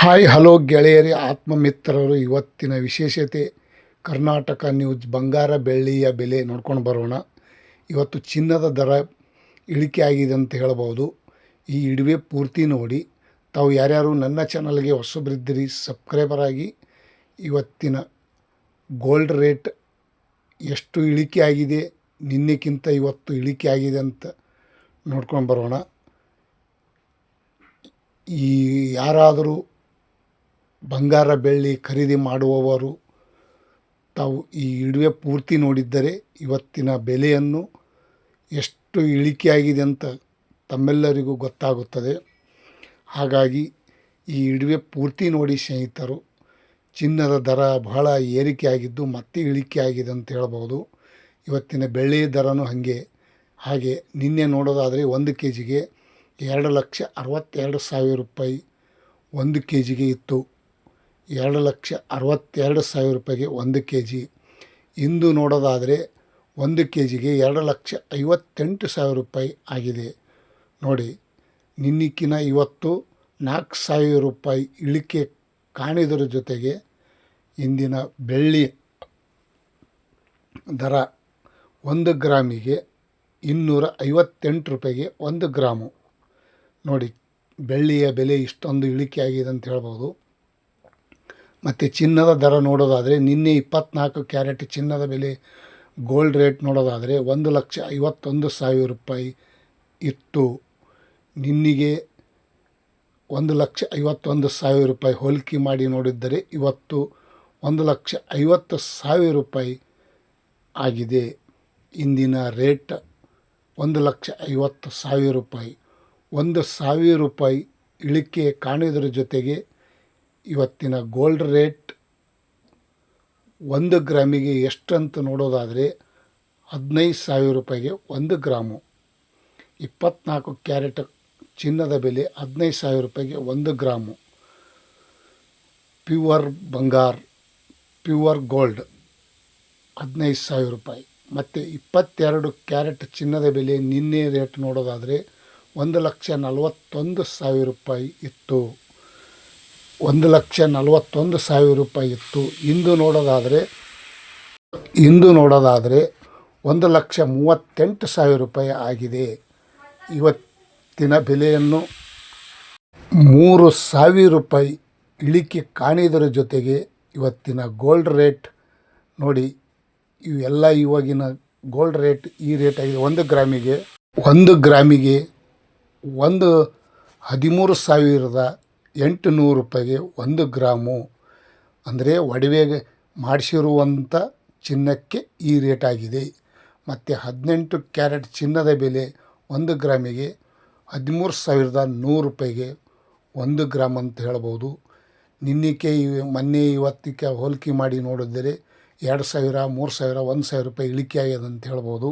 Hi hello ಗೆಳೆಯರೇ, ಆತ್ಮಮಿತ್ರರು. ಇವತ್ತಿನ ವಿಶೇಷತೆ ಕರ್ನಾಟಕ ನ್ಯೂಸ್. ಬಂಗಾರ ಬೆಳ್ಳಿಯ ಬೆಲೆ ನೋಡ್ಕೊಂಡು ಬರೋಣ. ಇವತ್ತು ಚಿನ್ನದ ದರ ಇಳಿಕೆ ಆಗಿದೆ ಅಂತ ಹೇಳ್ಬೋದು. ಈ ಇಡುವೆ ಪೂರ್ತಿ ನೋಡಿ. ತಾವು ಯಾರ್ಯಾರು ನನ್ನ ಚಾನಲ್ಗೆ ಹೊಸಬ್ರಿದ್ದೀರಿ ಸಬ್ಸ್ಕ್ರೈಬರ್ ಆಗಿ. ಇವತ್ತಿನ ಗೋಲ್ಡ್ ರೇಟ್ ಎಷ್ಟು ಇಳಿಕೆ ಆಗಿದೆ, ನಿನ್ನೆಕ್ಕಿಂತ ಇವತ್ತು ಇಳಿಕೆ ಆಗಿದೆ ಅಂತ ನೋಡ್ಕೊಂಡು ಬರೋಣ. ಈ ಯಾರಾದರೂ ಬಂಗಾರ ಬೆಳ್ಳಿ ಖರೀದಿ ಮಾಡುವವರು ತಾವು ಈ ಇಡುವೆ ಪೂರ್ತಿ ನೋಡಿದ್ದರೆ ಇವತ್ತಿನ ಬೆಲೆಯನ್ನು ಎಷ್ಟು ಇಳಿಕೆಯಾಗಿದೆ ಅಂತ ತಮ್ಮೆಲ್ಲರಿಗೂ ಗೊತ್ತಾಗುತ್ತದೆ. ಹಾಗಾಗಿ ಈ ಇಡುವೆ ಪೂರ್ತಿ ನೋಡಿ ಸ್ನೇಹಿತರು. ಚಿನ್ನದ ದರ ಬಹಳ ಏರಿಕೆಯಾಗಿದ್ದು ಮತ್ತೆ ಇಳಿಕೆ ಆಗಿದೆ ಅಂತ ಹೇಳ್ಬೋದು. ಇವತ್ತಿನ ಬೆಳ್ಳಿ ದರನೂ ಹಾಗೆ ನಿನ್ನೆ ನೋಡೋದಾದರೆ 1 ಕೆ ಜಿಗೆ 2,62,000 ರೂಪಾಯಿ 1 ಕೆ ಜಿಗೆ ಇತ್ತು. 2,62,000 ರೂಪಾಯಿಗೆ 1 ಕೆ ಜಿ. ಇಂದು ನೋಡೋದಾದರೆ 1 ಕೆ ಜಿಗೆ 2,58,000 ರೂಪಾಯಿ ಆಗಿದೆ. ನೋಡಿ, ನಿನ್ನೆಕ್ಕಿನ ಇವತ್ತು 4,000 ರೂಪಾಯಿ ಇಳಿಕೆ ಕಾಣಿದರ ಜೊತೆಗೆ ಇಂದಿನ ಬೆಳ್ಳಿ ದರ 1 ಗ್ರಾಮಿಗೆ 258 ರೂಪಾಯಿಗೆ 1 ಗ್ರಾಮು. ನೋಡಿ, ಬೆಳ್ಳಿಯ ಬೆಲೆ ಇಷ್ಟೊಂದು ಇಳಿಕೆ ಆಗಿದೆ ಅಂತ ಹೇಳ್ಬೋದು. ಮತ್ತು ಚಿನ್ನದ ದರ ನೋಡೋದಾದರೆ ನಿನ್ನೆ 24 ಕ್ಯಾರೆಟ್ ಚಿನ್ನದ ಬೆಲೆ ಗೋಲ್ಡ್ ರೇಟ್ ನೋಡೋದಾದರೆ 1,51,000 ರೂಪಾಯಿ ಇತ್ತು. ನಿನ್ನೆಗೆ 1,51,000 ರೂಪಾಯಿ ಹೋಲಿಕೆ ಮಾಡಿ ನೋಡಿದ್ದರೆ ಇವತ್ತು 1,50,000 ರೂಪಾಯಿ ಆಗಿದೆ. ಇಂದಿನ ರೇಟ್ 1,50,000 ರೂಪಾಯಿ. 1,000 ರೂಪಾಯಿ ಇಳಿಕೆ ಕಾಣಿದ್ರ ಜೊತೆಗೆ ಇವತ್ತಿನ ಗೋಲ್ಡ್ ರೇಟ್ 1 ಗ್ರಾಮಿಗೆ ಎಷ್ಟಂತ ನೋಡೋದಾದರೆ 15,000 ರೂಪಾಯಿಗೆ 1 ಗ್ರಾಮು. 24 ಕ್ಯಾರೆಟ್ ಚಿನ್ನದ ಬೆಲೆ 15,000 ರೂಪಾಯಿಗೆ 1 ಗ್ರಾಮು. ಪ್ಯೂವರ್ ಬಂಗಾರ, ಪ್ಯೂವರ್ ಗೋಲ್ಡ್ 15,000 ರೂಪಾಯಿ. ಮತ್ತು 22 ಕ್ಯಾರೆಟ್ ಚಿನ್ನದ ಬೆಲೆ ನಿನ್ನೆ ರೇಟ್ ನೋಡೋದಾದರೆ 1,41,000 ರೂಪಾಯಿ ಇತ್ತು. 1,41,000 ರೂಪಾಯಿ ಇತ್ತು. ಇಂದು ನೋಡೋದಾದರೆ 1,38,000 ರೂಪಾಯಿ ಆಗಿದೆ. ಇವತ್ತಿನ ಬೆಲೆಯನ್ನು 3,000 ರೂಪಾಯಿ ಇಳಿಕೆ ಕಾಣಿದರ ಜೊತೆಗೆ ಇವತ್ತಿನ ಗೋಲ್ಡ್ ರೇಟ್ ನೋಡಿ. ಇವೆಲ್ಲ ಇವಾಗಿನ ಗೋಲ್ಡ್ ರೇಟ್ ಈ ರೇಟ್ ಆಗಿದೆ. 1 ಗ್ರಾಮಿಗೆ 13,800 ರೂಪಾಯಿಗೆ 1 ಗ್ರಾಮು. ಅಂದರೆ ಒಡವೆಗೆ ಮಾಡಿಸಿರುವಂಥ ಚಿನ್ನಕ್ಕೆ ಈ ರೇಟ್ ಆಗಿದೆ. ಮತ್ತು 18 ಕ್ಯಾರೆಟ್ ಚಿನ್ನದ ಬೆಲೆ 1 ಗ್ರಾಮಿಗೆ 13,100 ರೂಪಾಯಿಗೆ 1 ಗ್ರಾಮ್ ಅಂತ ಹೇಳ್ಬೋದು. ಮೊನ್ನೆ ಇವತ್ತಿಗೆ ಹೋಲಿಕೆ ಮಾಡಿ ನೋಡಿದರೆ 2,000, 3,000, 1,000 ರೂಪಾಯಿ ಇಳಿಕೆ ಆಗ್ಯದ ಅಂತ ಹೇಳ್ಬೋದು.